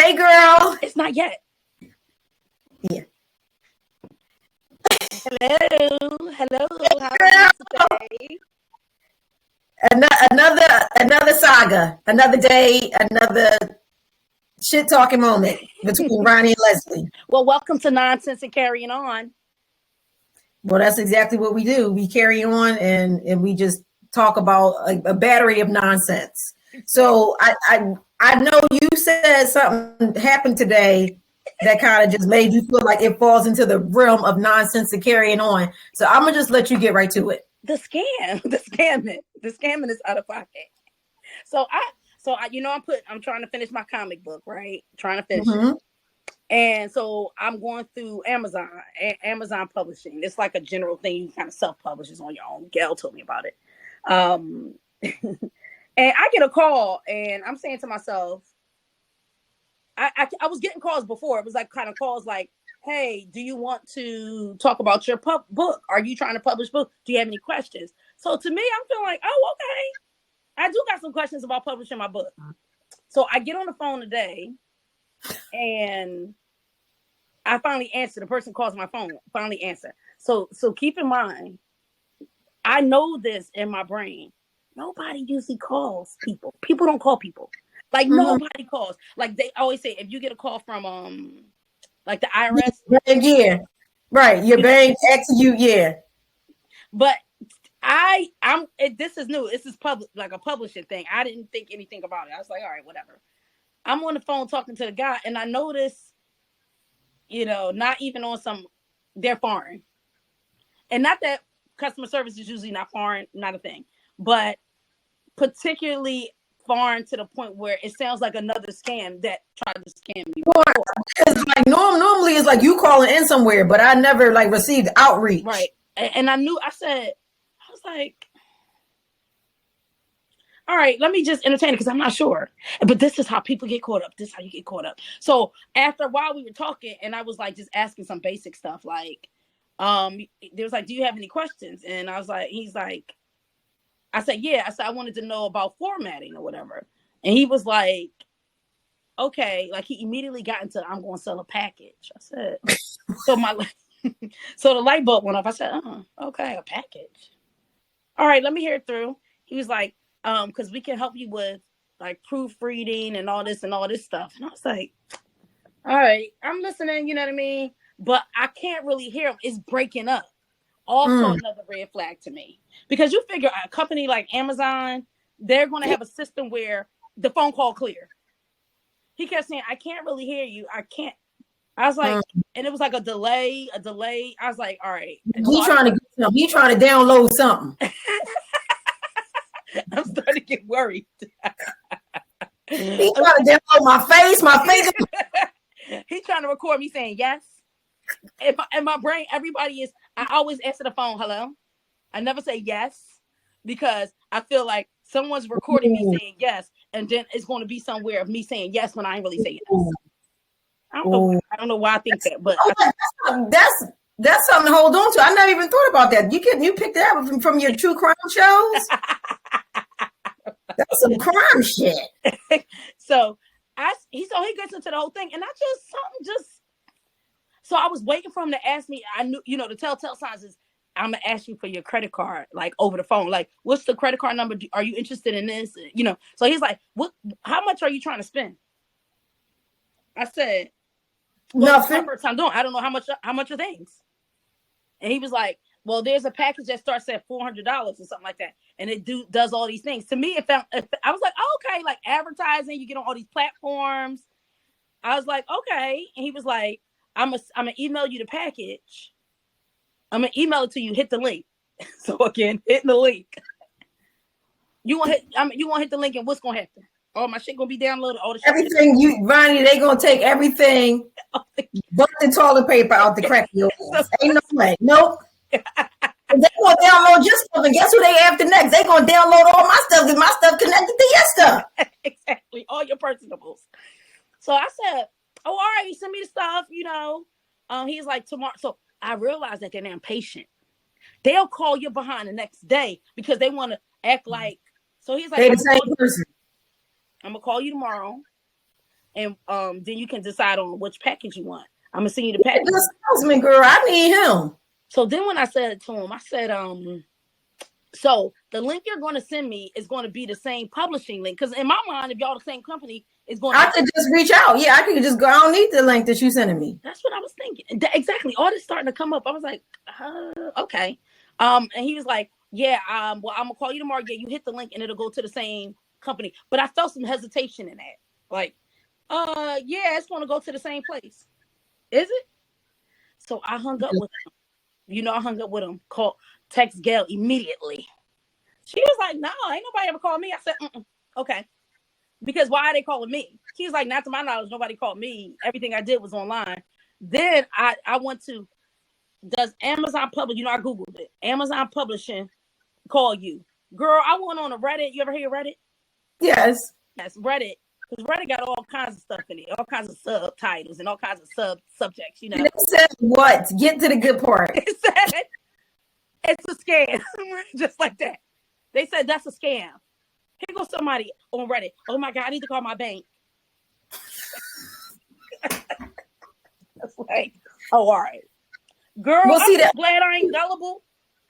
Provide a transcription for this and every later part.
Hey, girl. It's not yet. Yeah. Hello. How are you today? Another saga, another day, another shit talking moment between Ronnie and Leslie. Well, welcome to Nonsense and Carrying On. Well, that's exactly what we do. We carry on and we just talk about a battery of nonsense. So I know you said something happened today that kind of just made you feel like it falls into the realm of nonsense and carrying on. So I'm gonna just let you get right to it. The scamming is out of pocket. So I'm trying to finish my comic book, right? Trying to finish it. And so I'm going through Amazon publishing. It's like a general thing. You kind of self-publishes on your own. Gail told me about it. And I get a call and I'm saying to myself, I was getting calls before. It was like kind of calls like, hey, do you want to talk about your book? Are you trying to publish book? Do you have any questions? So to me, I'm feeling like, oh, okay. I do got some questions about publishing my book. So I get on the phone today and I finally answer. The person calls my phone, finally answer. So keep in mind, I know this in my brain. Nobody usually calls people. People don't call people. Like nobody calls. Like they always say, if you get a call from like the IRS. Yeah. Right. Your bank asking you, yeah. But this is new. This is public, like a publishing thing. I didn't think anything about it. I was like, all right, whatever. I'm on the phone talking to the guy, and I notice, not even on they're foreign. And not that customer service is usually not foreign, not a thing, but particularly foreign to the point where it sounds like another scam that tried to scam me. Because like normally it's like you calling in somewhere, but I never like received outreach. Right. And I was like, all right, let me just entertain it because I'm not sure. But this is how people get caught up. This is how you get caught up. So after a while we were talking and I was like just asking some basic stuff like, there was like, do you have any questions? And I was like, he's like, I said, yeah. I said, I wanted to know about formatting or whatever. And he was like, okay. Like he immediately got into, I'm going to sell a package. I said, so the light bulb went off. I said, okay, a package. All right, let me hear it through. He was like, because we can help you with like proofreading and all this stuff. And I was like, all right, I'm listening, you know what I mean? But I can't really hear him. It's breaking up. Also another red flag to me. Because you figure a company like Amazon, they're going to have a system where the phone call clear. He kept saying, I can't really hear you. I can't. I was like, and it was like a delay. I was like, all right. He trying to download something. I'm starting to get worried. He trying to download my face. He's trying to record me saying yes. In my brain, I always answer the phone, hello. I never say yes because I feel like someone's recording me saying yes, and then it's going to be somewhere of me saying yes when I ain't really say yes. I don't know why I think that, but that's something to hold on to. I never even thought about that. You picked that up from your true crime shows. That's some crime shit. So he gets into the whole thing, and so I was waiting for him to ask me. I knew, the telltale signs is I'm gonna ask you for your credit card, like over the phone. Like, what's the credit card number? Are you interested in this? So he's like, how much are you trying to spend? I said, nothing. My first time doing. I don't know how much are things. And he was like, well, there's a package that starts at $400 or something like that, and it does all these things. To me, I was like, oh, okay, like advertising, you get on all these platforms. I was like, okay, and he was like, I'm gonna email you the package. I'm gonna email it to you. Hit the link. So again, hitting the link. You want to hit the link, and what's gonna happen? All my shit gonna be downloaded. All the shit. Everything Ronnie, they gonna take everything, but the toilet paper out the crack of your ass. Ain't no way. Nope. They gonna download your stuff, and guess who they after next? They gonna download all my stuff because my stuff connected to your stuff. Exactly, all your personables. So I said, oh, all right, send me the stuff. He's like tomorrow. So I realized that they're not patient. They'll call you behind the next day because they want to act like. So he's like, they're the same person. I'm gonna call you tomorrow. and then you can decide on which package you want. I'm gonna send you the package. Good salesman, girl. I need him. So then when I said to him, I said, so the link you're going to send me is going to be the same publishing link. Because in my mind, if y'all the same company, it's going to... I could just reach out. Yeah, I could just go. I don't need the link that you sending me. That's what I was thinking. Exactly. All this starting to come up. I was like, okay. And he was like, yeah, well, I'm going to call you tomorrow. Yeah, you hit the link and it'll go to the same company. But I felt some hesitation in that. Like, yeah, it's going to go to the same place. Is it? So I hung up with him. I hung up with him. Text Gail immediately. She was like, no, ain't nobody ever called me. I said, okay. Because why are they calling me? She was like, not to my knowledge, nobody called me. Everything I did was online. Then I went to, does Amazon Publish, I Googled it. Amazon Publishing call you. Girl, I went on a Reddit. You ever hear Reddit? Yes. That's Reddit. Because Reddit got all kinds of stuff in it. All kinds of subtitles and all kinds of subjects, It said what? Get to the good part. It said, it's a scam. Just like that. They said that's a scam. Here goes somebody on Reddit. Oh my God, I need to call my bank. That's like, oh, all right. Girl, I'm glad I ain't gullible.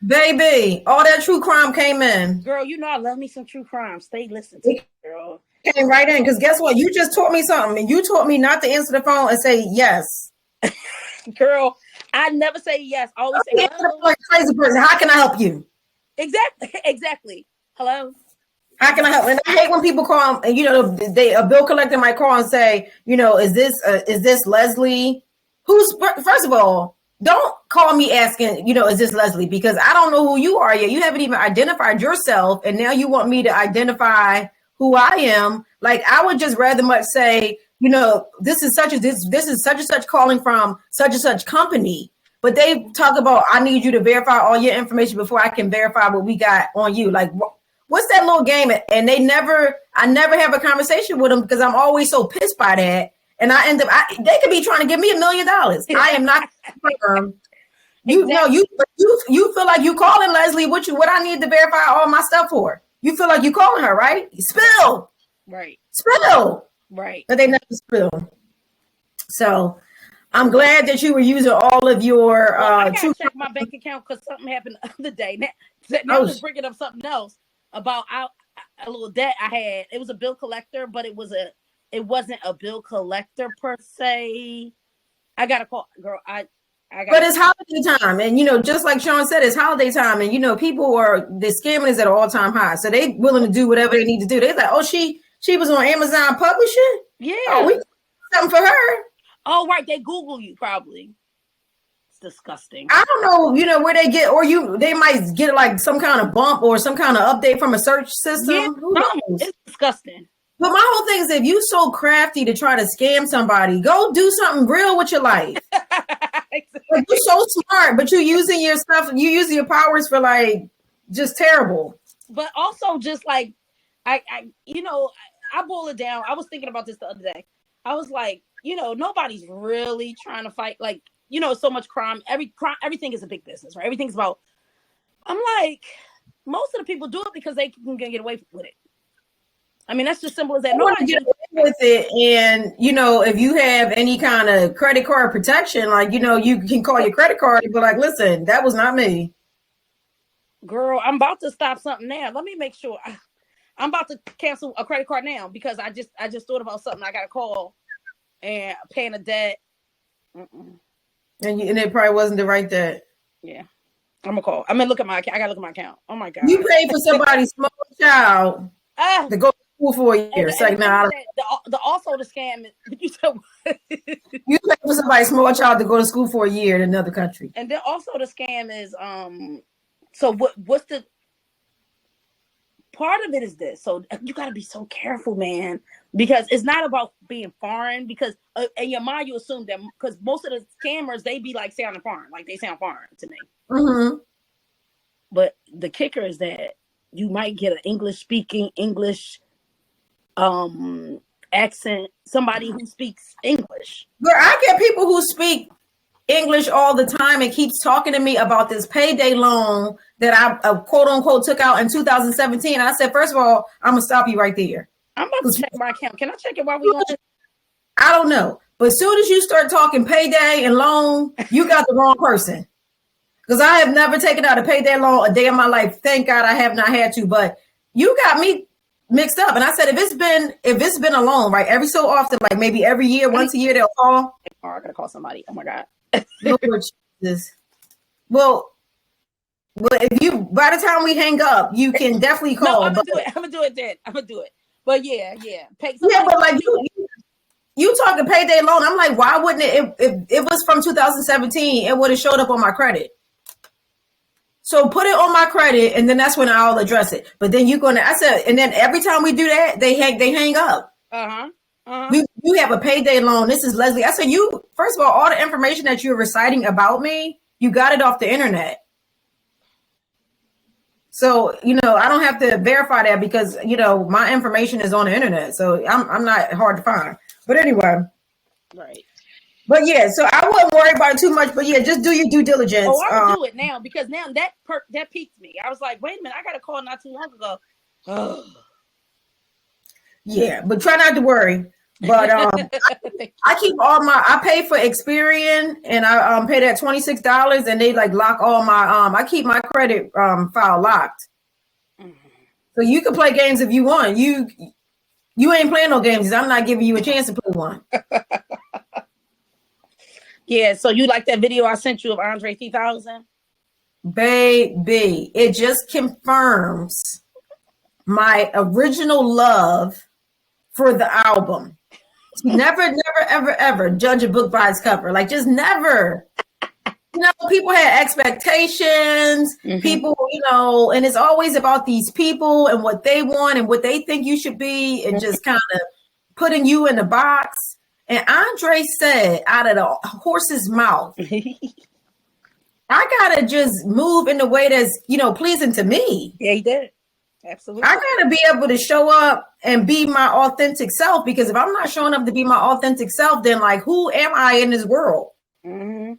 Baby, all that true crime came in. Girl, I love me some true crime. Stay listening to me, girl. Came right in, because guess what? You just taught me something, and you taught me not to answer the phone and say yes. Girl, I never say yes. I always say hello. Like crazy person. How can I help you? Exactly. Hello. How can I help? And I hate when people call and a bill collector might call and say, is this Leslie? First of all, don't call me asking, is this Leslie? Because I don't know who you are yet. You haven't even identified yourself, and now you want me to identify who I am. Like, I would just rather much say, this is such and such calling from such and such company. But they talk about, I need you to verify all your information before I can verify what we got on you. Like, what's that little game? And I never have a conversation with them because I'm always so pissed by that. And I end up, they could be trying to give me $1 million. I am not. You feel like you calling Leslie, what I need to verify all my stuff for. You feel like you calling her, right? Spill. Right. Spill. Right. But they never spill. So I'm glad that you were using all of your. I gotta check my bank account because something happened the other day. Now I'm just bringing up something else about a little debt I had. It was a bill collector, but it wasn't a bill collector per se. I gotta call, girl. But it's holiday time, and just like Sean said, it's holiday time, and the scamming is at an all-time high, so they willing to do whatever they need to do. They're like, oh, she was on Amazon Publishing. Yeah, oh, we something for her. Oh, right. They Google you probably. It's disgusting. I don't know, where they get, or they might get like some kind of bump or some kind of update from a search system. Yeah, it's disgusting. But my whole thing is, if you so crafty to try to scam somebody, go do something real with your life. Exactly. Like, you're so smart, but you're using your stuff, you using your powers for like just terrible. But also just like, I boil it down. I was thinking about this the other day. I was like, nobody's really trying to fight. Like, so much crime. Everything is a big business, right? Everything's about. I'm like, most of the people do it because they can get away with it. I mean, that's just simple as that. Nobody get away with it, and if you have any kind of credit card protection, like you can call your credit card and be like, "Listen, that was not me." Girl, I'm about to stop something now. Let me make sure. I'm about to cancel a credit card now because I just thought about something. I got to call and paying a debt. And it probably wasn't the right debt. Yeah, I'm gonna call. I'm gonna look at my account. I gotta look at my account. Oh my God! You paid for somebody's small child to go to school for a year. It's like, nah. Also the scam is you paid for somebody's small child to go to school for a year in another country. And then also the scam is So what's the part of it is this? So you got to be so careful, man, because it's not about being foreign. Because in your mind you assume that because most of the scammers they be like sounding foreign, like they sound foreign to me. Mm-hmm. But the kicker is that you might get an English accent, somebody who speaks English. But I get people who speak English all the time and keeps talking to me about this payday loan that I quote unquote took out in 2017. I said, first of all, I'm gonna stop you right there. I'm about to check my account. Can I check it while we on? I don't know. But as soon as you start talking payday and loan, you got the wrong person. Because I have never taken out a payday loan a day in my life. Thank God I have not had to. But you got me mixed up. And I said, if it's been a loan, right, every so often, like maybe every year, once a year, they'll call. Oh, I gotta call somebody. Oh my God. Lord Jesus. Well, if you, by the time we hang up, you can definitely call. No, I'm gonna do it. I'm gonna do it then. I'm gonna do it. But yeah. Yeah, but like you talking payday loan. I'm like, why wouldn't it? If it was from 2017, it would have showed up on my credit. So put it on my credit, and then that's when I'll address it. But then you're gonna, I said, and then every time we do that, they hang up. You have a payday loan. This is Leslie. I said, you, first of all the information that you're reciting about me, you got it off the internet. So, I don't have to verify that because, my information is on the internet. So I'm not hard to find. But anyway. Right. But yeah, so I wouldn't worry about it too much. But yeah, just do your due diligence. Oh, I would do it now because now that piqued me. I was like, wait a minute, I got a call not too long ago. Oh. Yeah, but try not to worry. But I keep I pay for Experian and I pay that $26 and they like lock all my I keep my credit file locked. Mm-hmm. So you can play games if you want. You ain't playing no games. I'm not giving you a chance to play one. Yeah, so you like that video I sent you of Andre 3000? Baby, it just confirms my original love for the album. Never, ever judge a book by its cover. Like, just never. People had expectations. Mm-hmm. People, and it's always about these people and what they want and what they think you should be and just kind of putting you in the box. And Andre said out of the horse's mouth, I gotta just move in the way that's, pleasing to me. Yeah, he did. Absolutely. I gotta be able to show up and be my authentic self, because if I'm not showing up to be my authentic self, then like, who am I in this world? Mm-hmm.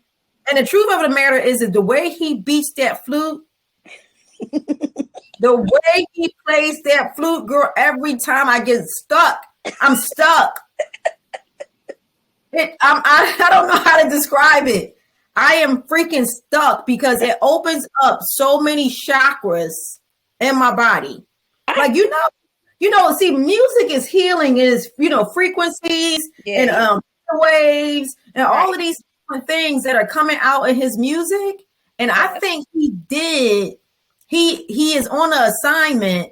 And the truth of the matter is that the way he beats that flute, the way he plays that flute, girl, every time I get stuck, I'm stuck. I don't know how to describe it. I am freaking stuck because it opens up so many chakras in my body. Like, see, music is healing, is, frequencies and waves and all of these different things that are coming out in his music. And I think he is on an assignment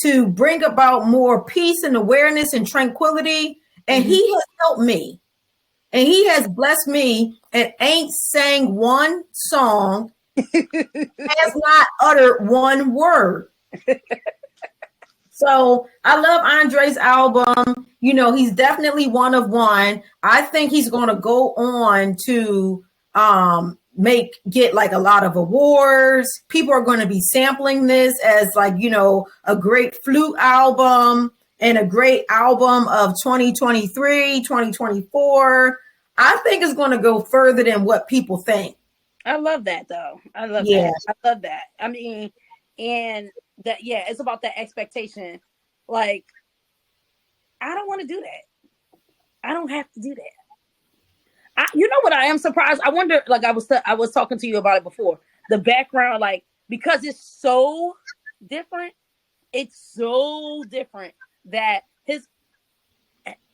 to bring about more peace and awareness and tranquility. And he has helped me. And he has blessed me and ain't sang one song, has not uttered one word. So I love Andre's album. He's definitely one of one. I think he's going to go on to get like a lot of awards. People are going to be sampling this as like, a great flute album and a great album of 2023, 2024. I think it's going to go further than what people think. I love that, though. I love that. I love that. I mean, and that, it's about that expectation. Like, I don't want to do that. I don't have to do that. You know what? I am surprised. I wonder, like I was talking to you about it before, the background, like, because it's so different. It's so different that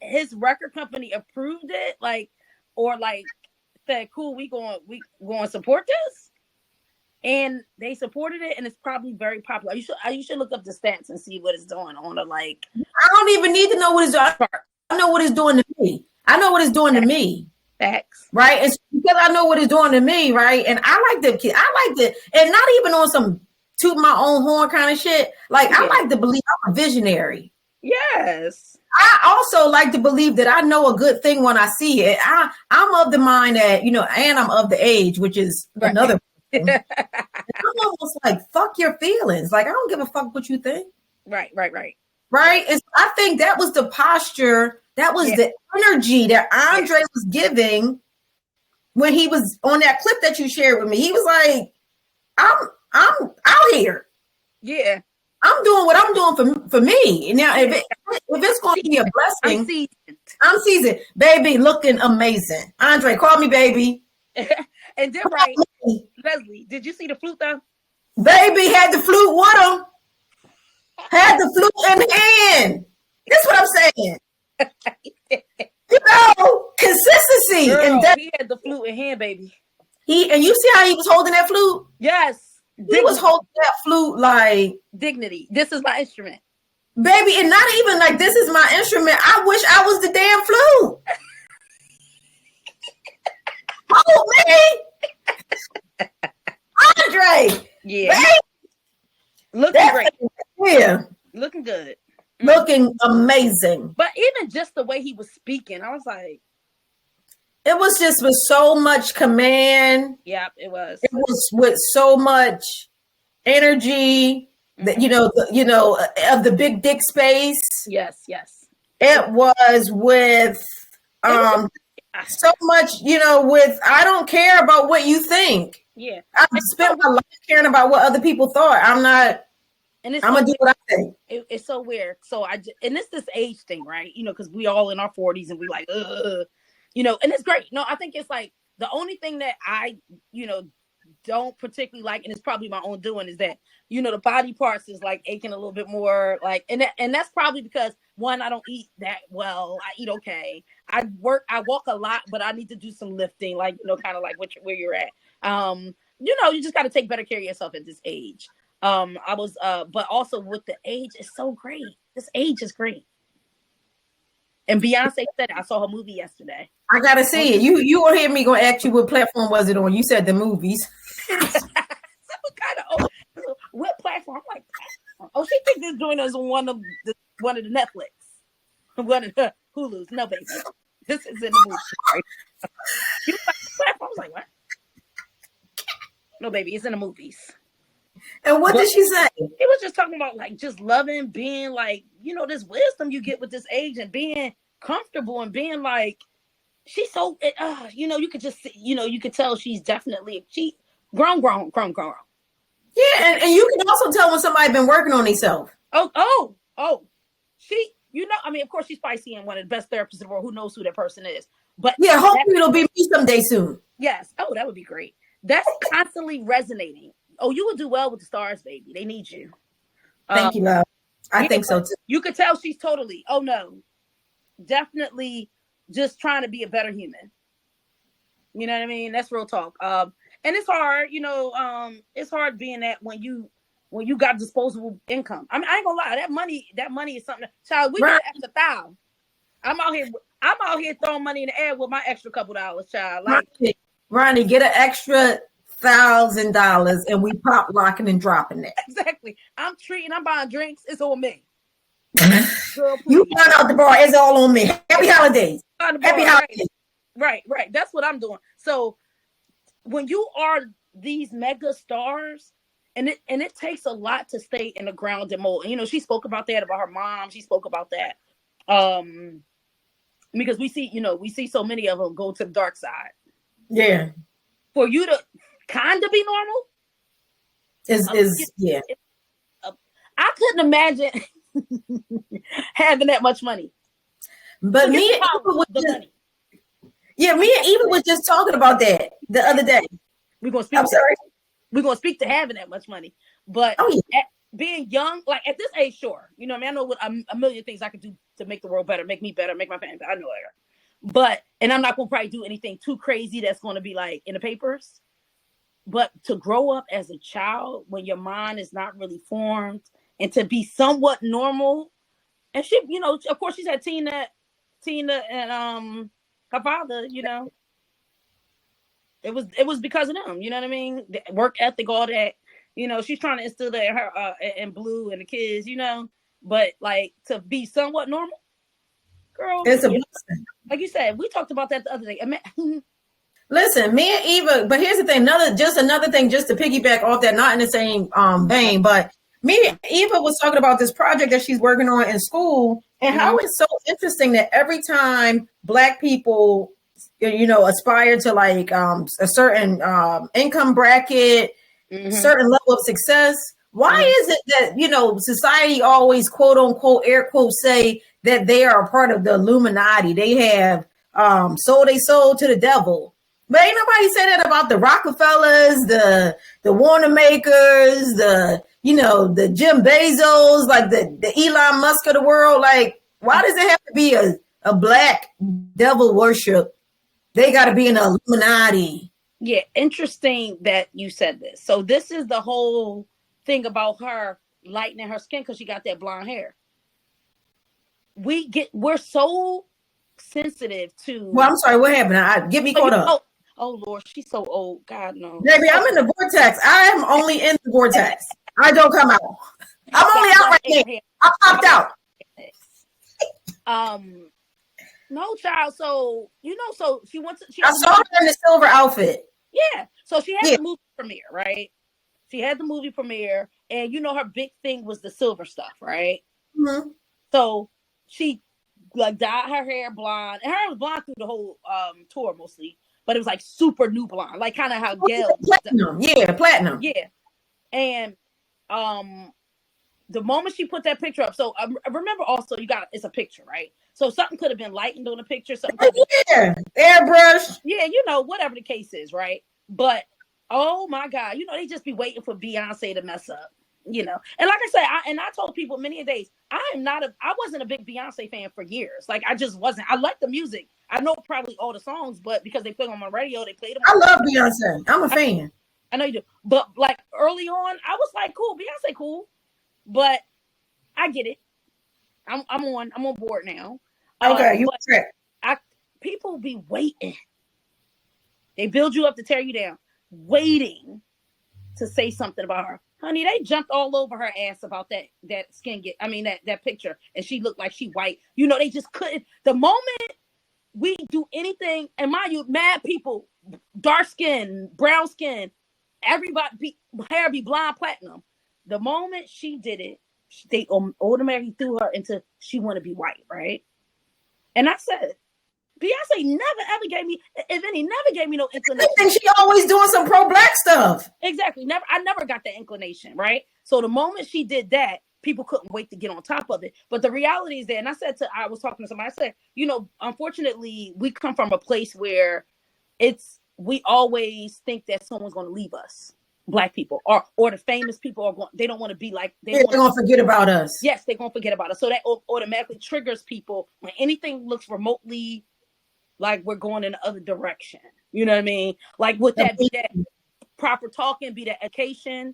his record company approved it, like, or like said, cool, we going to support this. And they supported it, and it's probably very popular. You should look up the stats and see what it's doing on the like. I don't even need to know what it's doing. I know what it's doing to me. I know what it's doing to me. Facts. Right? It's because I know what it's doing to me, right? And I like the and not even on some toot my own horn kind of shit. Like, I like to believe I'm a visionary. Yes. I also like to believe that I know a good thing when I see it. I'm of the mind that, and I'm of the age, which is another. I'm almost like, fuck your feelings. Like, I don't give a fuck what you think. Right. And I think that was the posture, that was the energy that Andre was giving when he was on that clip that you shared with me. He was like, I'm out here. Yeah. I'm doing what I'm doing for me. Now, if it's going to be a blessing, I'm seasoned. Baby, looking amazing. Andre, call me baby. And then, right, Leslie, did you see the flute though? Baby had the flute with him. Had the flute in hand. That's what I'm saying. You know, consistency. Girl, and he had the flute in hand, baby. And you see how he was holding that flute? Yes. He was holding that flute like dignity. This is my instrument. Baby, and not even like this is my instrument. I wish I was the damn flute. Oh man. Andre. Yeah. Baby. Looking great. Yeah. Looking good. Looking amazing. But even just the way he was speaking, I was like, it was just with so much command. Yeah, it was. It was with so much energy that you know of the big dick space. Yes, yes. It was with so much, with I don't care about what you think. Yeah. I've spent my life caring about what other people thought. I'm not. And I'm gonna do what I think. It's so weird. So and it's this age thing, right? Because we all in our 40s and we like, and it's great. No, I think it's like the only thing that I, don't particularly like, and it's probably my own doing, is that the body parts is like aching a little bit more, like, and that's probably because one, I don't eat that well. I eat okay. I walk a lot, but I need to do some lifting, like kind of like where you're at. You just got to take better care of yourself at this age. But also with the age, it's so great. This age is great. And Beyonce said it. I saw her movie yesterday. I gotta see it. You won't hear me gonna ask you what platform was it on. You said the movies. What platform? I'm like, oh, she thinks this joint is on one of the Netflix, one of the Hulu's. No, baby, this is in the movie. You like the platform? I was like, what? No, baby, it's in the movies. And what did she say? He was just talking about like just loving, being like, this wisdom you get with this age and being comfortable and being like, she's so, you could just see, you could tell she's definitely, grown. Yeah, and you can also tell when somebody been working on themselves. Oh, she, I mean, of course she's probably seeing one of the best therapists in the world. Who knows who that person is? But yeah, hopefully it'll be me someday soon. Yes. Oh, that would be great. That's constantly resonating. Oh, you will do well with the stars, baby. They need you. Thank you, love. I think so too. You could tell she's totally, definitely just trying to be a better human. You know what I mean? That's real talk. And it's hard, it's hard being that when you got disposable income. I mean, I ain't gonna lie, that money is something. Child, we get extra $1,000. I'm out here throwing money in the air with my extra couple dollars, child. Like, Ronnie, get an extra $1,000 and we pop locking and dropping it. Exactly. I'm buying drinks. It's on me. Girl, you run out the bar. It's all on me. Happy holidays. Happy holidays. Right. That's what I'm doing. So when you are these mega stars, and it takes a lot to stay in the grounded mode. And, she spoke about that, about her mom. She spoke about that. Because we see so many of them go to the dark side. Yeah. For you to kind of be normal yeah. I couldn't imagine having that much money. But me and Eva was just talking about that the other day. We're gonna speak to having that much money, but being young, like at this age, sure, I know what a million things I could do to make the world better, make me better, make my family better. I know that, and I'm not gonna probably do anything too crazy that's gonna be like in the papers. But to grow up as a child when your mind is not really formed, and to be somewhat normal, and she, of course, she's had Tina, and her father, it was because of them. You know what I mean? The work ethic, all that. She's trying to instill that in her and Blue and the kids. But like to be somewhat normal, girl. It's a blessing. Like you said, we talked about that the other day. Listen, me and Eva, but here's the thing, another thing, just to piggyback off that, not in the same vein, but me and Eva was talking about this project that she's working on in school, and how it's so interesting that every time Black people, aspire to like a certain income bracket, certain level of success, Why is it that, society always quote unquote, air quotes, say that they are a part of the Illuminati? They have sold they sold to the devil. But ain't nobody say that about the Rockefellers, the Warner makers, the Jim Bezos, like the Elon Musk of the world. Like, why does it have to be a black devil worship? They got to be in the Illuminati. Yeah, interesting that you said this. So this is the whole thing about her lightening her skin because she got that blonde hair. We're so sensitive to. Well, I'm sorry, what happened? Get me caught up. Oh Lord, she's so old. God knows. Baby, I'm in the vortex. I am only in the vortex. I don't come out. I'm only out right now. I popped out. No, child. So so she wants. I saw her in the silver outfit. Yeah. So she had the movie premiere, right? She had the movie premiere, and her big thing was the silver stuff, right? Mm-hmm. So she dyed her hair blonde, and her hair was blonde through the whole tour mostly, but it was like super new blonde, like kind of how Gail. Platinum, platinum. Yeah, and the moment she put that picture up, so remember also it's a picture, right? So something could have been lightened on the picture, something airbrush. Yeah, whatever the case is, right? But oh my God, they just be waiting for Beyonce to mess up, And like I said, I told people many days, I wasn't a big Beyonce fan for years. Like I just wasn't. I like the music. I know probably all the songs, but because they play them on my radio, they played them. I love Beyonce. I'm a fan. I know you do. But like early on, I was like, cool, Beyonce cool. But I get it. I'm on board now. Okay, people be waiting. They build you up to tear you down, waiting to say something about her. Honey, they jumped all over her ass about that that picture, and she looked like she white. They just couldn't. The moment we do anything, and mind you, mad people, dark skin, brown skin, everybody hair be blonde platinum. The moment she did it, they automatically threw her into she want to be white, right? And I said, Beyonce never ever gave me, if any, never gave me no inclination. And she always doing some pro-black stuff. Exactly. I never got that inclination, right? So the moment she did that, people couldn't wait to get on top of it. But the reality is that, and I was talking to somebody, I said, unfortunately, we come from a place where we always think that someone's going to leave us. Black people or the famous people are going, they don't want to be like they're going to forget about us. Yes, they're going to forget about us. So that automatically triggers people when anything looks remotely like we're going in the other direction. You know what I mean? Like would that be that proper talking, be that education?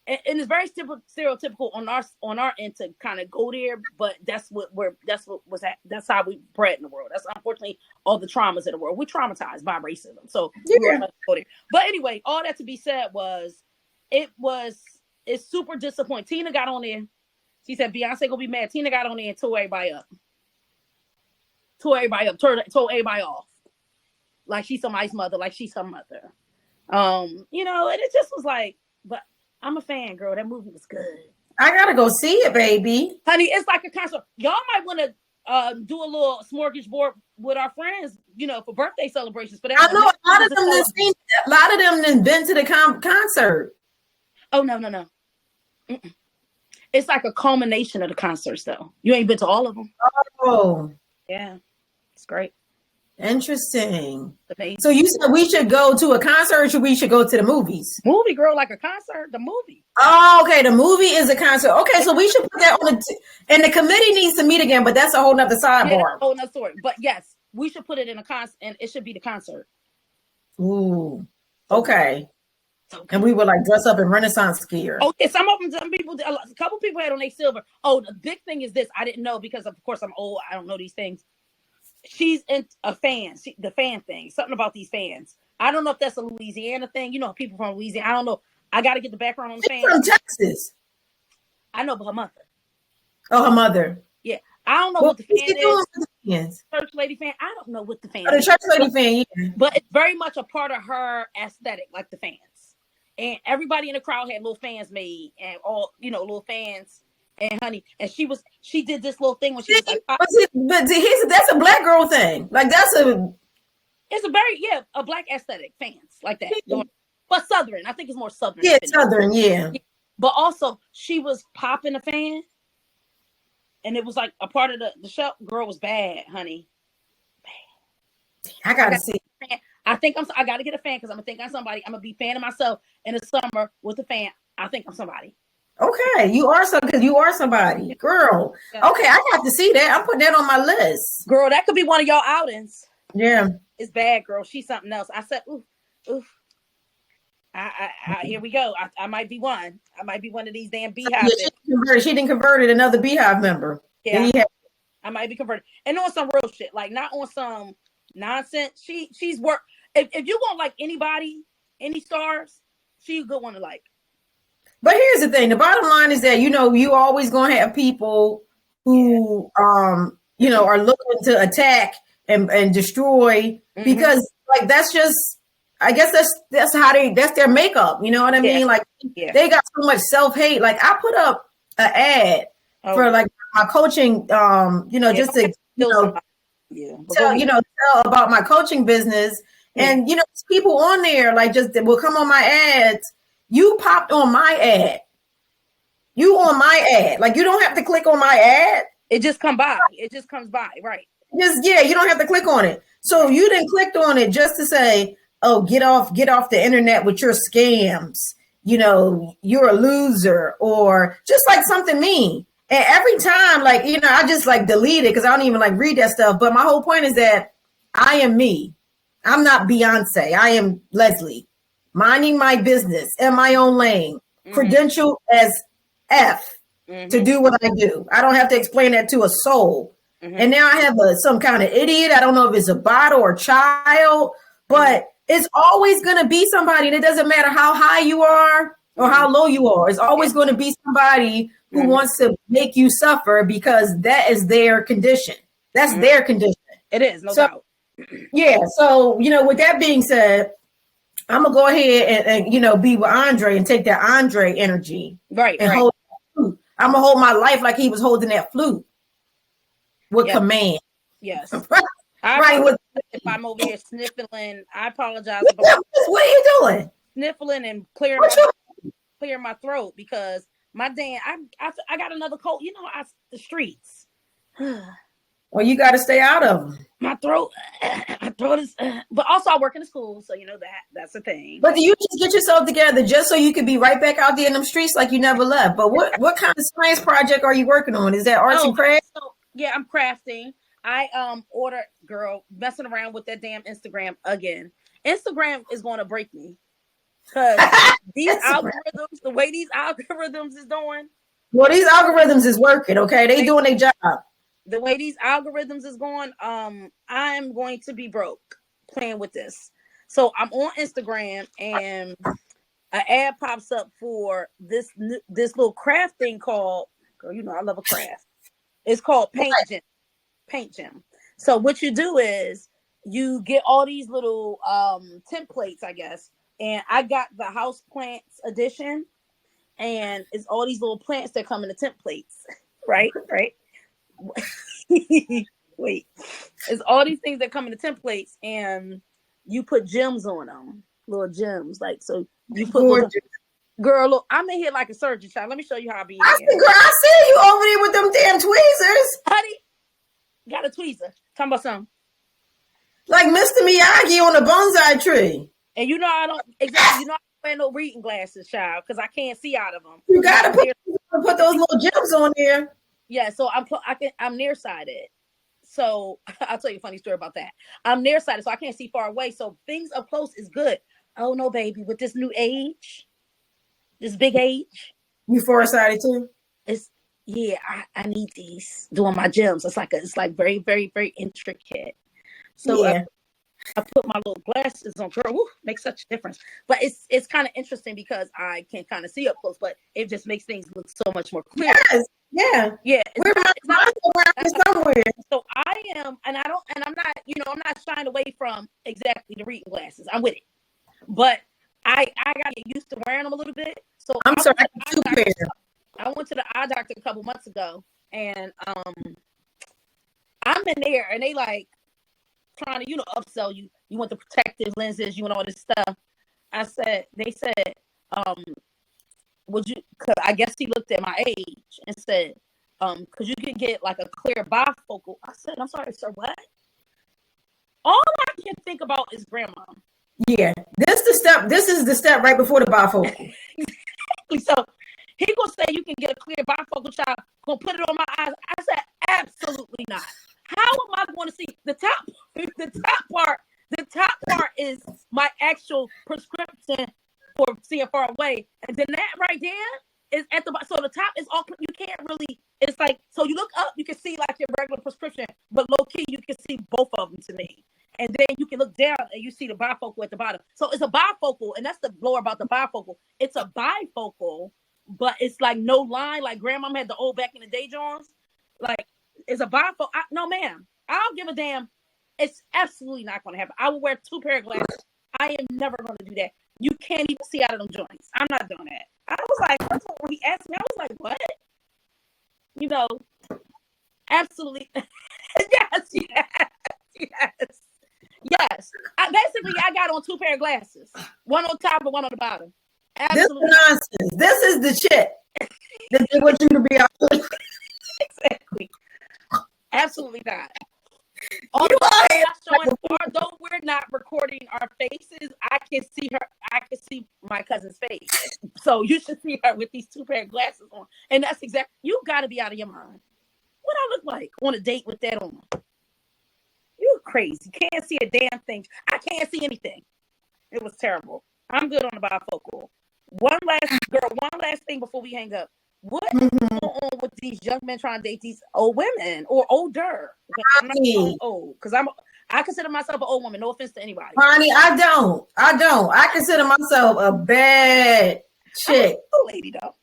And it's very stereotypical on our end to kind of go there, but that's how we bred in the world. That's unfortunately all the traumas of the world. We're traumatized by racism. So we're gonna go there. But anyway, all that to be said it's super disappointing. Tina got on there. She said Beyonce gonna be mad. Tina got on there and tore everybody up. Told everybody off. Like she's somebody's mother, like she's her mother. And it just was like, but I'm a fan, girl. That movie was good. I gotta go see it, baby. Honey, it's like a concert. Y'all might want to do a little smorgasbord with our friends, for birthday celebrations. But I know a lot of them done been to the concert. Oh no. Mm-mm. It's like a culmination of the concerts, though. You ain't been to all of them. Oh, yeah, it's great. Interesting. So you said we should go to a concert, or we should go to the movies? Movie, girl, like a concert. The movie. Oh, okay. The movie is a concert. Okay, so we should put that on and the committee needs to meet again, but that's a whole nother sidebar. Yeah, a whole nother story. But yes, we should put it in a concert, and it should be the concert. Ooh, okay. And we would like dress up in Renaissance gear. Okay, some people, a couple people had on their silver. Oh, the big thing is this. I didn't know because of course I'm old. I don't know these things. She's a fan. The fan thing. Something about these fans. I don't know if that's a Louisiana thing. People from Louisiana. I don't know. I got to get the background on the fans. From Texas. I know, but her mother. Oh, her mother. Yeah, I don't know what the fan is. Church lady fan. I don't know what the fan. The church lady fan. Yeah. But it's very much a part of her aesthetic, like the fans. And everybody in the crowd had little fans made, and all little fans. And honey, and she did this little thing when she was like, but that's a black girl thing. Like it's a very a black aesthetic fans like that. But Southern, I think it's more Southern. Yeah, Southern, yeah. But also, she was popping a fan, and it was like a part of the show. Girl was bad, honey. I gotta see. I think I gotta get a fan because I'm gonna think I'm somebody. I'm gonna be fanning myself in the summer with a fan. I think I'm somebody. Okay, you are somebody, girl. Yeah. Okay, I have to see that. I'm putting that on my list. Girl, that could be one of y'all outings. Yeah, it's bad, girl. She's something else. I said, oof. Here we go. I might be one. I might be one of these damn beehive. Yeah, she didn't converted another beehive member. Yeah, I might be converted, and on some real shit, like not on some nonsense. She's work. If you want like anybody, any stars, she's a good one to like. But here's the thing: the bottom line is that you always gonna have people who are looking to attack and destroy because like that's just. I guess that's their makeup. You know what I mean? Like they got so much self-hate. Like I put up an ad for like my coaching, just to tell about my coaching business. And people on there like just will come on my ads. You popped on my ad. You on my ad. Like you don't have to click on my ad. It just comes by. It just comes by, right? You don't have to click on it. So you didn't click on it just to say, oh, get off the internet with your scams. You're a loser, or just like something mean. And every time, like, I just like delete it because I don't even like read that stuff. But my whole point is that I am me. I'm not Beyonce. I am Leslie, minding my business in my own lane, credentialed as F to do what I do. I don't have to explain that to a soul. And now I have some kind of idiot. I don't know if it's a bot or a child, but it's always going to be somebody. And it doesn't matter how high you are or how low you are. It's always going to be somebody who wants to make you suffer because that is their condition. That's their condition. It is, no doubt. Yeah. So, with that being said, I'm going to go ahead and be with Andre and take that Andre energy. Right. And hold that flute. I'm going to hold my life like he was holding that flute with command. Yes. Right. If I'm over here sniffling, I apologize. What are you doing? Sniffling and clearing my throat because my damn, I got another cold. The streets. Well, you got to stay out of them. My throat is. But also, I work in the school, so that's the thing. But do you just get yourself together just so you could be right back out there in them streets like you never left? But what kind of science project are you working on? Is that arts and crafts? Yeah, I'm crafting. I ordered, girl, messing around with that damn Instagram again. Instagram is going to break me because these algorithms, the way these algorithms is doing. Well, these algorithms is working. Okay, they doing their job. The way these algorithms is going, I'm going to be broke playing with this. So I'm on Instagram and an ad pops up for this little craft thing called, girl, I love a craft. It's called Paint Gym. So what you do is you get all these little templates, I guess. And I got the house plants edition, and it's all these little plants that come in the templates. Right. Wait. It's all these things that come in the templates, and you put gems on them, little gems. Like so, you put. Girl, look, I'm in here like a surgeon child. Let me show you how I be. I see you over there with them damn tweezers, honey. Got a tweezer. Talking about something. Like Mr. Miyagi on a bonsai tree. And I don't exactly. I don't wear no reading glasses, child, because I can't see out of them. You gotta put those little gems on there. Yeah, so I'm nearsighted. So I'll tell you a funny story about that. I'm nearsighted, so I can't see far away. So things up close is good. Oh no, baby, with this new age, this big age. You farsighted too? I need these doing my gems. It's like very, very, very intricate. So I put my little glasses on. Girl, makes such a difference. But it's kind of interesting because I can kind of see up close, but it just makes things look so much more clear. Yes. Yeah. It's not somewhere. So I am, and I'm not shying away from exactly the reading glasses. I'm with it, but I got to get used to wearing them a little bit. So I went to the eye doctor a couple months ago, and I'm in there, and they like trying to upsell you. You want the protective lenses, you want all this stuff. They said would you, because I guess he looked at my age and said, because you can get like a clear bifocal. I said, I'm sorry, sir, what? All I can think about is grandma. Yeah, this is the step right before the bifocal. So he gonna say you can get a clear bifocal, child, gonna put it on my eyes. I said, absolutely not. How am I going to see the top? The top part is my actual prescription for seeing far away, and then that right there is at the bottom. So the top is all, you can't really. It's like, so you look up, you can see like your regular prescription, but low key you can see both of them to me. And then you can look down and you see the bifocal at the bottom. So it's a bifocal, and that's the blower about the bifocal. It's a bifocal, but it's like no line, like grandma had the old back in the day Johns. Like, it's a bifocal. No, ma'am. I don't give a damn. It's absolutely not going to happen. I will wear 2 pair of glasses. I am never going to do that. You can't even see out of them joints. I'm not doing that. I was like, when he asked me, I was like, what? You know, absolutely. Yes. Basically, I got on 2 pair of glasses. One on top and one on the bottom. Absolutely. This is nonsense. This is the shit that they want you to be out. Exactly. Absolutely not. Although we're not recording our faces, I can see her. I can see my cousin's face. So you should see her with these 2 pair of glasses on. And that's exactly, you got to be out of your mind. What I look like on a date with that on? You're crazy. Can't see a damn thing. I can't see anything. It was terrible. I'm good on the bifocal. One last thing before we hang up. What is going on with these young men trying to date these old women or older? I'm not saying old, because I consider myself an old woman. No offense to anybody. Honey, I don't. I consider myself a bad chick. Oh, lady though.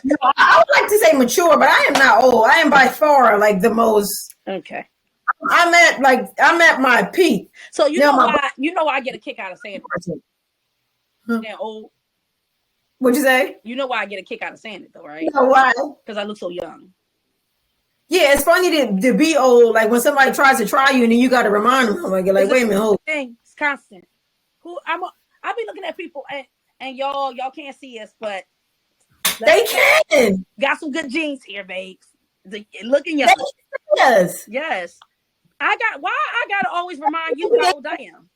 No, I would like to say mature, but I am not old. I am by far like the most. Okay. I'm at my peak. So you know why I get a kick out of saying it. Yeah, old. What'd you say? You know why I get a kick out of saying it though, right? You know why? Because I look so young. Yeah, it's funny to be old. Like when somebody tries to try you, and then you got to remind them. Like, wait a minute, hold. It's constant. I be looking at people, and y'all can't see us, but they can. Got some good genes here, babes. Looking young. Yes. Why I gotta always remind you how old I am.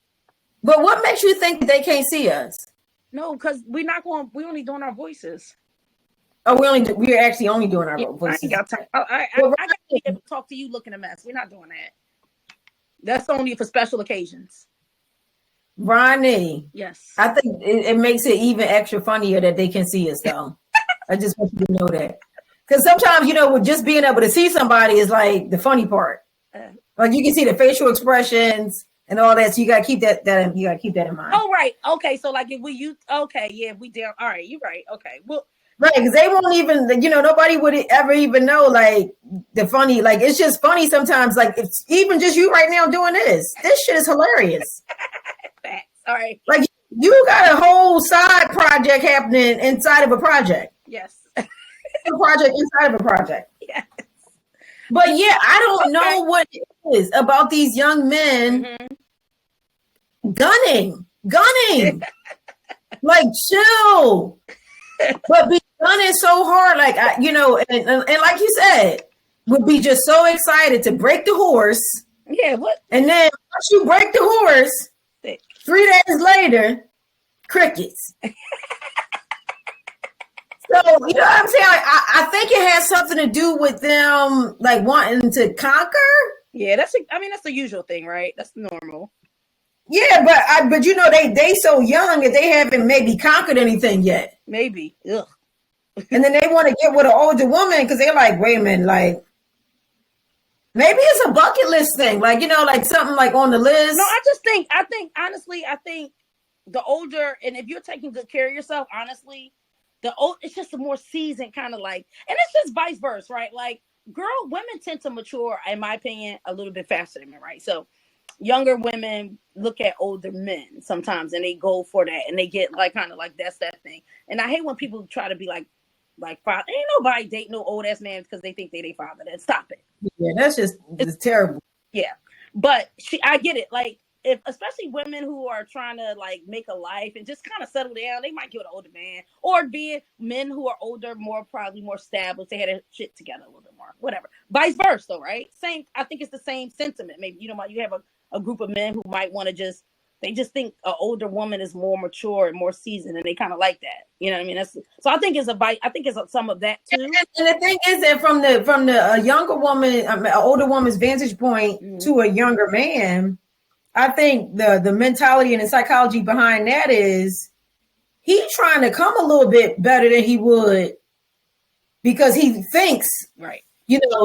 But what makes you think they can't see us? No, because we're only doing our voices. Oh, we're actually only doing our voices. I got time. I got to be able to talk to you looking a mess. We're not doing that. That's only for special occasions. Ronnie. Yes. I think it makes it even extra funnier that they can see us though. I just want you to know that. Because sometimes, with just being able to see somebody is like the funny part. Like you can see the facial expressions and all that, so you gotta keep that you gotta keep that in mind. Oh, right. Okay, so like if we we down. All right, you're right. Okay, well, right, because they won't even, nobody would ever even know like the funny. Like it's just funny sometimes. Like it's even just you right now doing this. This shit is hilarious. Facts. All right. Like you got a whole side project happening inside of a project. Yes. A project inside of a project. Yes. But yeah, I don't know what it is about these young men gunning. Like chill. But be gunning so hard, like and like you said, would be just so excited to break the horse. Yeah, what? And then once you break the horse, 3 days later, crickets. So, you know what I'm saying? I think it has something to do with them like wanting to conquer. Yeah, that's the usual thing, right? That's normal. Yeah, but they so young that they haven't maybe conquered anything yet. Maybe. Ugh. And then they want to get with an older woman because they're like, wait a minute, like maybe it's a bucket list thing, like like something like on the list. No, I think honestly, the older, and if you're taking good care of yourself, honestly, it's just a more seasoned kind of like, and it's just vice versa, right? Like, women tend to mature, in my opinion, a little bit faster than men, right? So younger women look at older men sometimes and they go for that and they get like kind of like that's that thing. And I hate when people try to be like father. Ain't nobody date no old ass man because they think they father. Then stop it. Yeah, that's just terrible. Yeah. But I get it. Like if especially women who are trying to like make a life and just kind of settle down, they might get an older man, or be it men who are older, probably more established, they had their shit together a little bit more, whatever. Vice versa, though, right? Same. I think it's the same sentiment. Maybe you have a group of men who might want to they just think an older woman is more mature and more seasoned, and they kind of like that. You know what I mean? So I think it's some of that too. And the thing is that from the younger woman, an older woman's vantage point to a younger man, I think the mentality and the psychology behind that is he's trying to come a little bit better than he would because he thinks, right,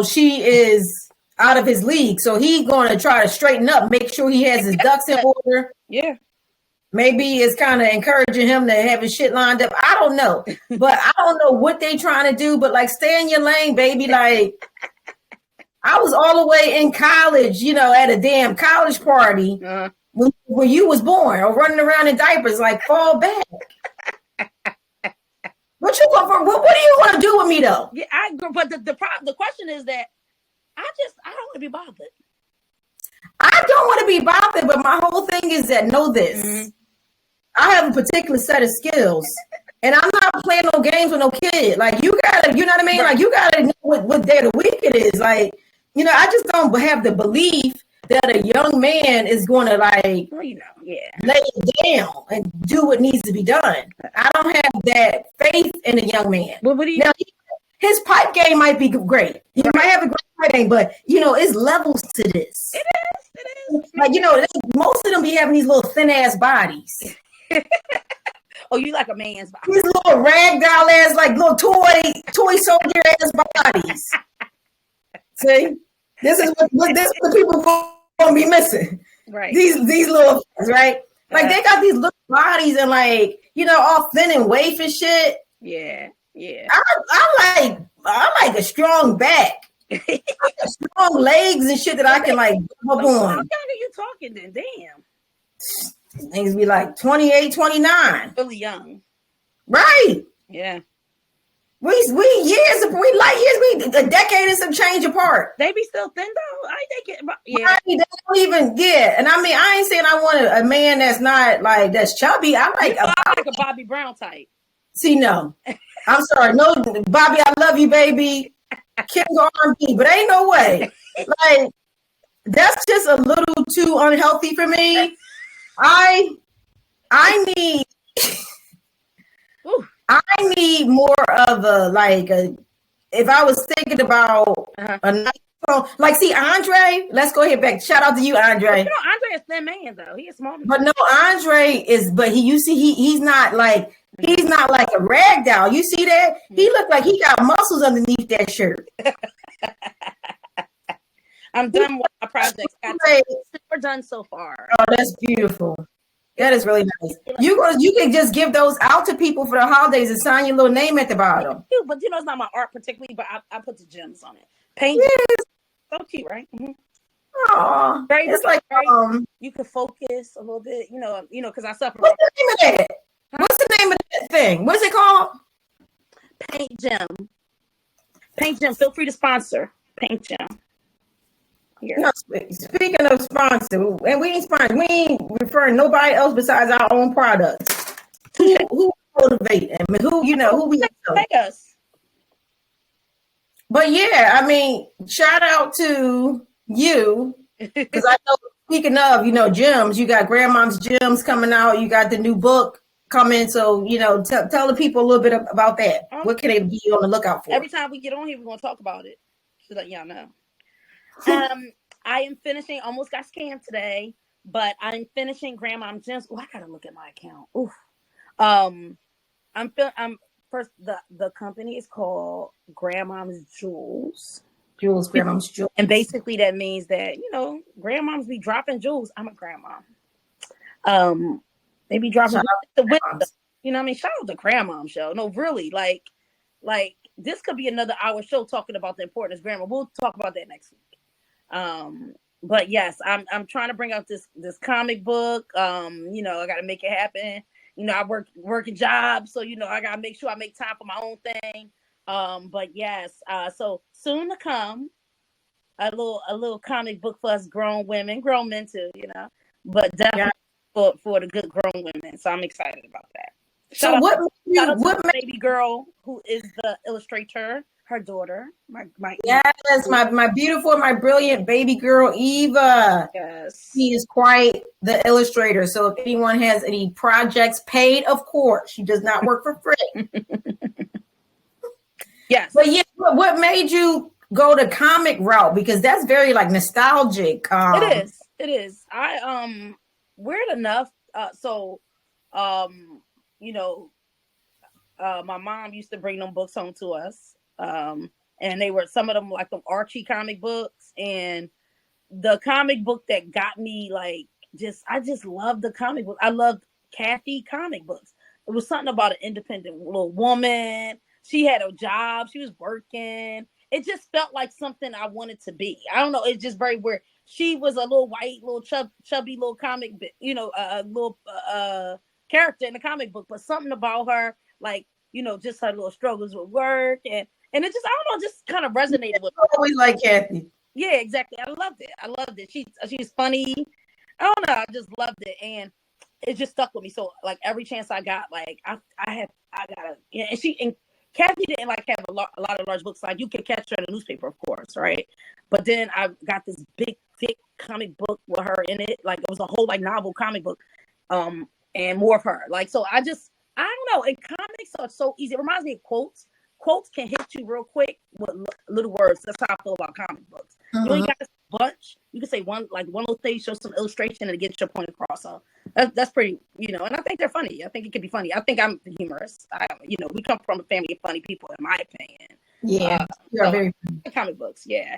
she is out of his league. So he's going to try to straighten up, make sure he has his ducks in order. Yeah. Maybe it's kind of encouraging him to have his shit lined up. I don't know. But I don't know what they trying to do. But like, stay in your lane, baby. Like, I was all the way in college, at a damn college party when you was born, or running around in diapers. Like, fall back. What you want for? What do you want to do with me though? Yeah, I agree. But the question is that I don't want to be bothered. I don't want to be bothered, but my whole thing is that know this. Mm-hmm. I have a particular set of skills, and I'm not playing no games with no kid. Like, you gotta, you know what I mean? Right. Like, you gotta know what day of the week it is. Like, I just don't have the belief that a young man is going to lay it down and do what needs to be done. I don't have that faith in a young man. Well, what do you? Now, his pipe game might be great. He might have a great pipe game, but it's levels to this. It is. Like, most of them be having these little thin ass bodies. Oh, you like a man's body? These little ragdoll ass, like little toy soldier ass bodies. See, this is what people gonna be missing. Right. These little things, right? Like they got these little bodies and like all thin and waif and shit. Yeah. I like a strong back, strong legs and shit that I can like hop on. How young are you talking then? Damn. Things be like 28, 29. Really young. Right. Yeah. We light years, we a decade and some change apart. They be still thin though. I think yeah. Right, they don't even and I mean I ain't saying I want a man that's not like that's chubby. I like a Bobby Brown type. See, no. I'm sorry. No, Bobby, I love you, baby. Kim's R&B, but ain't no way. Like, that's just a little too unhealthy for me. I need more of if I was thinking about a nice phone, like, see, Andre, let's go ahead back. Shout out to you, Andre. Andre is a thin man, though. He is small. But no, Andre is, but he's not like, he's not like a rag doll. You see that? He looked like he got muscles underneath that shirt. I'm done with my projects. We're done so far. Oh, that's beautiful. That is really nice. You can just give those out to people for the holidays and sign your little name at the bottom. But it's not my art particularly, but I put the gems on it. Paint. Yes. So cute, right? Mm-hmm. Oh, it's like you can focus a little bit, because I suffer. What's the name of that? What's the name of that thing? What's it called? Paint Gem. Paint Gem. Feel free to sponsor Paint Gem. No, speaking of sponsor, and we ain't referring nobody else besides our own products. Who motivate and who we take us. But yeah, I mean, shout out to you because I know. Speaking of, gems, you got Grandmom's Gems coming out. You got the new book coming. So tell the people a little bit about that. What can they be on the lookout for? Every time we get on here, we're gonna talk about it. So let y'all know. I am finishing. Almost got scammed today, but I'm finishing Grandmom's Gems. Oh, I gotta look at my account. Oof. I'm first. The company is called Grandmom's Jewels. Grandmom's Jewels. And basically that means that grandmoms be dropping jewels. I'm a grandma. They be dropping the window. You know what I mean? Shout out to Grandmom Show. No, really, like this could be another hour show talking about the importance of grandma. We'll talk about that next week. But yes, I'm trying to bring out this comic book. I gotta make it happen. I work a job, so I gotta make sure I make time for my own thing. But yes, so soon to come, a little comic book for us grown women, grown men too, but definitely for the good grown women. So I'm excited about that. Shout out to baby girl who is the illustrator, her daughter, my beautiful, my brilliant baby girl Eva. Yes, she is quite the illustrator. So if anyone has any projects, paid, of course, she does not work for free. Yes, but yeah, what made you go the comic route? Because that's very like nostalgic. It is. I weird enough. My mom used to bring them books home to us. And they were some of them like them Archie comic books, and the comic book that got me like I just loved the comic book. I loved Kathy comic books. It was something about an independent little woman. She had a job. She was working. It just felt like something I wanted to be. I don't know. It's just very weird. She was a little white, little chubby little comic, a little character in the comic book, but something about her, like, just her little struggles with work and it just, I don't know, just kind of resonated with me. I always like Kathy. Yeah, exactly. I loved it. She's funny. I don't know. I just loved it, and it just stuck with me. So like every chance I got, like I gotta. Yeah, and Kathy didn't like have a lot of large books. Like you could catch her in the newspaper, of course, right? But then I got this big, thick comic book with her in it. Like it was a whole like novel comic book, and more of her. Like so, I don't know. And comics are so easy. It reminds me of quotes. Quotes can hit you real quick with little words. That's how I feel about comic books. Mm-hmm. You ain't got a bunch. You can say one little thing, show some illustration, and get your point across. So that's pretty, and I think they're funny. I think it could be funny. I think I'm humorous. We come from a family of funny people, in my opinion. Yeah, you are very funny. Comic books. Yeah.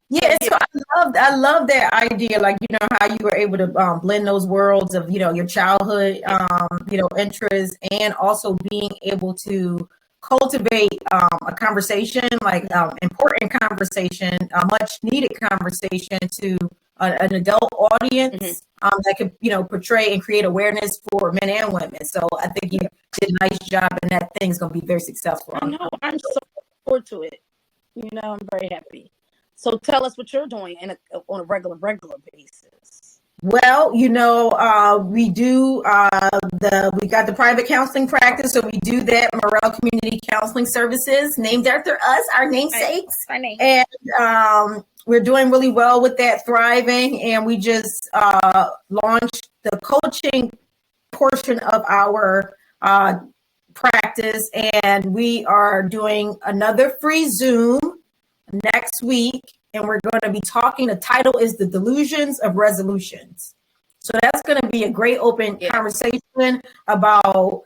Yeah, so I love that idea, like how you were able to blend those worlds of your childhood interests, and also being able to cultivate a conversation, like important conversation, a much needed conversation to an adult audience, that could portray and create awareness for men and women. So I think you did a nice job, and that thing's going to be very successful. I know. I'm so forward to it. I'm very happy. So tell us what you're doing on a regular basis. Well, we do we got the private counseling practice, so we do that. Morel Community Counseling Services, named after us, our namesakes. And we're doing really well with that, thriving. And we just launched the coaching portion of our practice, and we are doing another free Zoom next week, and we're going to be talking. The title is The Delusions of Resolutions. So that's going to be a great open conversation about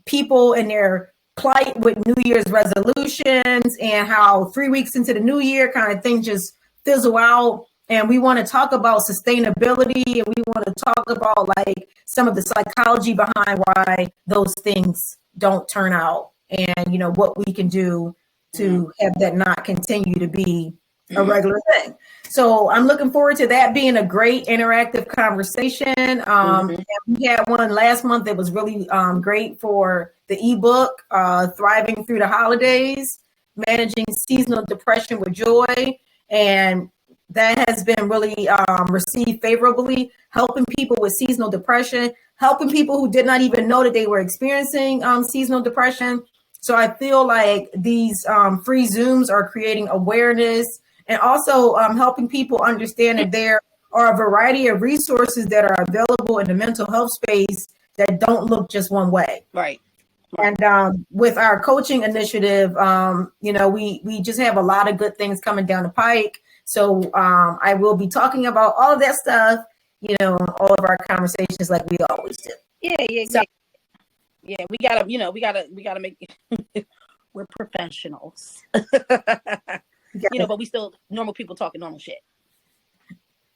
people and their plight with New Year's resolutions, and how 3 weeks into the new year kind of things just fizzle out. And we want to talk about sustainability, and we want to talk about like some of the psychology behind why those things don't turn out, and what we can do to have that not continue to be a regular thing. So I'm looking forward to that being a great interactive conversation. And we had one last month that was really great for the ebook, Thriving Through the Holidays, Managing Seasonal Depression with Joy. And that has been really received favorably, helping people with seasonal depression, helping people who did not even know that they were experiencing seasonal depression. So I feel like these free Zooms are creating awareness, and also helping people understand that there are a variety of resources that are available in the mental health space that don't look just one way. Right. And with our coaching initiative, we just have a lot of good things coming down the pike. So I will be talking about all of that stuff, all of our conversations like we always do. Yeah. So, yeah, we gotta make it. We're professionals, but we still normal people talking normal shit.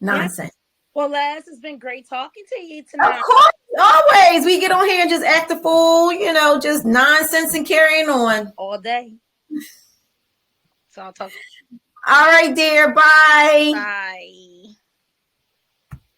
Nonsense. Yeah. Well, Les, it's been great talking to you tonight. Of course, always. We get on here and just act a fool, just nonsense and carrying on all day. So I'll talk. All right, dear. Bye. Bye.